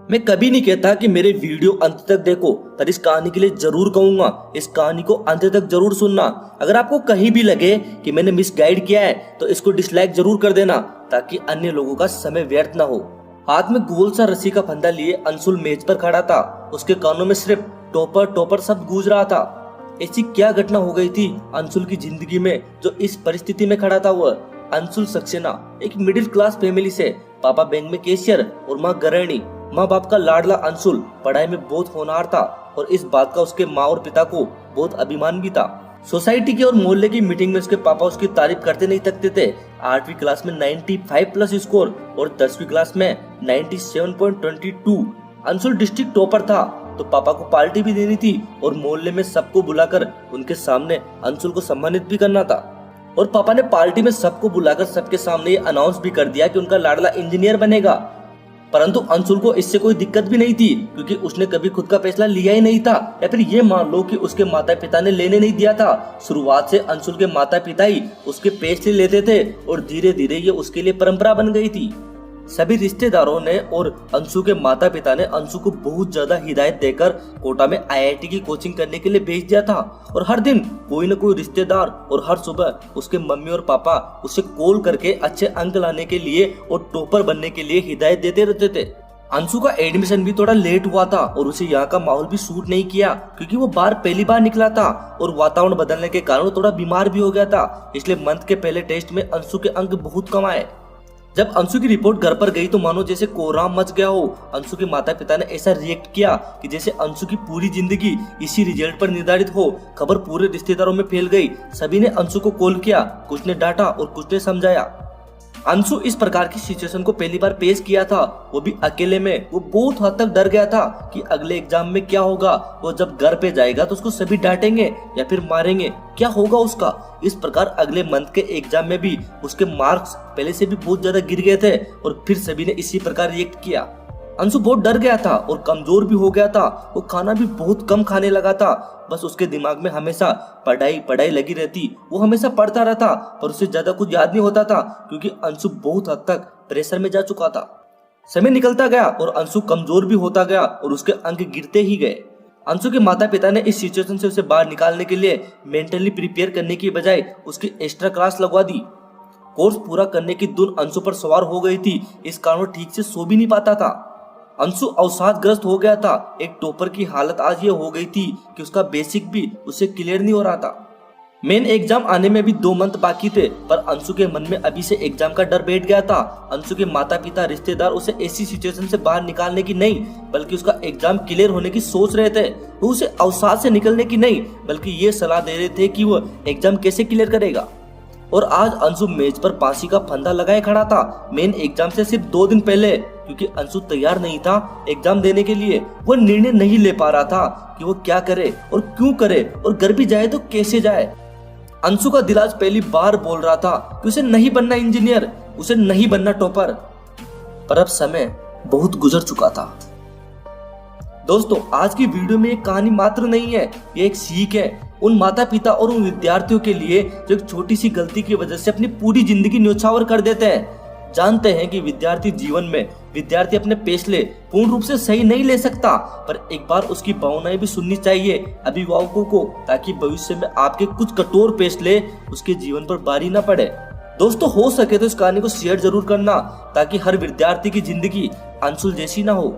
मैं कभी नहीं कहता कि मेरे वीडियो अंत तक देखो, पर इस कहानी के लिए जरूर कहूंगा इस कहानी को अंत तक जरूर सुनना। अगर आपको कहीं भी लगे कि मैंने मिसगाइड किया है तो इसको डिसलाइक जरूर कर देना, ताकि अन्य लोगों का समय व्यर्थ ना हो। हाथ में गोल सा रस्सी का फंदा लिए अंशुल मेज पर खड़ा था। उसके कानों में सिर्फ टॉपर टॉपर शब्द गूंज रहा था। ऐसी क्या घटना हो गई थी अंशुल की जिंदगी में जो इस परिस्थिति में खड़ा था? वह अंशुल सक्सेना एक मिडिल क्लास फैमिली से, पापा बैंक में कैशियर और माँ गृहिणी। माँ बाप का लाडला अंशुल पढ़ाई में बहुत होनहार था और इस बात का उसके माँ और पिता को बहुत अभिमान भी था। सोसाइटी की और मोहल्ले की मीटिंग में उसके पापा उसकी तारीफ करते नहीं थकते थे। 8वीं क्लास में 95 प्लस स्कोर और 10वीं क्लास में 97.22। अंशुल डिस्ट्रिक्ट टॉपर था तो पापा को पार्टी भी देनी थी और मोहल्ले में सबको बुलाकर उनके सामने अंशुल को सम्मानित भी करना था। और पापा ने पार्टी में सबको बुलाकर सबके सामने ये अनाउंस भी कर दिया कि उनका लाडला इंजीनियर बनेगा। परंतु अंशुल को इससे कोई दिक्कत भी नहीं थी, क्योंकि उसने कभी खुद का फैसला लिया ही नहीं था, या फिर ये मान लो कि उसके माता पिता ने लेने नहीं दिया था। शुरुआत से अंशुल के माता पिता ही उसके फैसले लेते थे और धीरे धीरे ये उसके लिए परंपरा बन गई थी। सभी रिश्तेदारों ने और अंशु के माता पिता ने अंशु को बहुत ज्यादा हिदायत देकर कोटा में IIT की कोचिंग करने के लिए भेज दिया था। और हर दिन कोई न कोई रिश्तेदार और हर सुबह उसके मम्मी और पापा उसे कॉल करके अच्छे अंक लाने के लिए और टॉपर बनने के लिए हिदायत देते रहते थे। अंशु का एडमिशन भी थोड़ा लेट हुआ था और उसे यहाँ का माहौल भी सूट नहीं किया, क्योंकि वो बाहर पहली बार निकला था और वातावरण बदलने के कारण थोड़ा बीमार भी हो गया था। इसलिए मंथ के पहले टेस्ट में अंशु के अंक बहुत कम आए। जब अंशु की रिपोर्ट घर पर गई तो मानो जैसे कोहराम मच गया हो। अंशु के माता पिता ने ऐसा रिएक्ट किया कि जैसे अंशु की पूरी जिंदगी इसी रिजल्ट पर निर्धारित हो। खबर पूरे रिश्तेदारों में फैल गई। सभी ने अंशु को कॉल किया, कुछ ने डांटा और कुछ ने समझाया। अंशु इस प्रकार की सिचुएशन को पहली बार पेश किया था, वो भी अकेले में। वो बहुत हद तक डर गया था कि अगले एग्जाम में क्या होगा। वो जब घर पे जाएगा तो उसको सभी डांटेंगे या फिर मारेंगे, क्या होगा उसका। इस प्रकार अगले मंथ के एग्जाम में भी उसके मार्क्स पहले से भी बहुत ज्यादा गिर गए थे और फिर सभी ने इसी प्रकार रिएक्ट किया। अंशु बहुत डर गया था और कमजोर भी हो गया था। वो खाना भी बहुत कम खाने लगा था। बस उसके दिमाग में हमेशा पढ़ाई पढ़ाई लगी रहती। वो हमेशा पढ़ता रहता पर उसे ज्यादा कुछ याद नहीं होता था, क्योंकि अंशु बहुत हद तक प्रेशर में जा चुका था। समय निकलता गया और अंशु कमजोर भी होता गया और उसके अंक गिरते ही गए। अंशु के माता पिता ने इस सिचुएशन से उसे बाहर निकालने के लिए मेंटली प्रिपेयर करने की बजाय उसकी एक्स्ट्रा क्लास लगवा दी। कोर्स पूरा करने की धुन अंशु पर सवार हो गई थी, इस कारण ठीक से सो भी नहीं पाता था। अंशु अवसादग्रस्त हो गया था। एक टॉपर की हालत आज ये हो गई थी कि उसका बेसिक भी उसे क्लियर नहीं हो रहा था। मेन एग्जाम आने में भी 2 मंथ बाकी थे, पर अंशु के मन में अभी से एग्जाम का डर बैठ गया था। अंशु के माता पिता रिश्तेदार उसे ऐसी सिचुएशन से बाहर निकालने की नहीं, बल्कि उसका एग्जाम क्लियर होने की सोच रहे थे। वो उसे अवसाद से निकलने की नहीं, बल्कि ये सलाह दे रहे थे कि वह एग्जाम कैसे क्लियर करेगा। और आज अंशु मेज पर फांसी का फंदा लगाए खड़ा था। मेन एग्जाम से सिर्फ 2 दिन पहले, क्योंकि अंशु तैयार नहीं था एग्जाम देने के लिए। वो निर्णय नहीं ले पा रहा था कि वो क्या करे और क्यों करे, और घर भी जाए तो कैसे जाए। अंशु का दिल आज पहली बार बोल रहा था कि उसे नहीं बनना इंजीनियर, उसे नहीं बनना टॉपर। पर अब समय बहुत गुजर चुका था। दोस्तों, आज की वीडियो में एक कहानी मात्र नहीं है, ये एक सीख है उन माता पिता और उन विद्यार्थियों के लिए जो एक छोटी सी गलती की वजह से अपनी पूरी जिंदगी न्योछावर कर देते हैं। जानते हैं कि विद्यार्थी जीवन में विद्यार्थी अपने फैसले पूर्ण रूप से सही नहीं ले सकता, पर एक बार उसकी भावनाएं भी सुननी चाहिए अभिभावकों को, ताकि भविष्य में आपके कुछ कठोर फैसले उसके जीवन पर भारी न पड़े। दोस्तों, हो सके तो इस कहानी को शेयर जरूर करना, ताकि हर विद्यार्थी की जिंदगी अंशुल जैसी ना हो।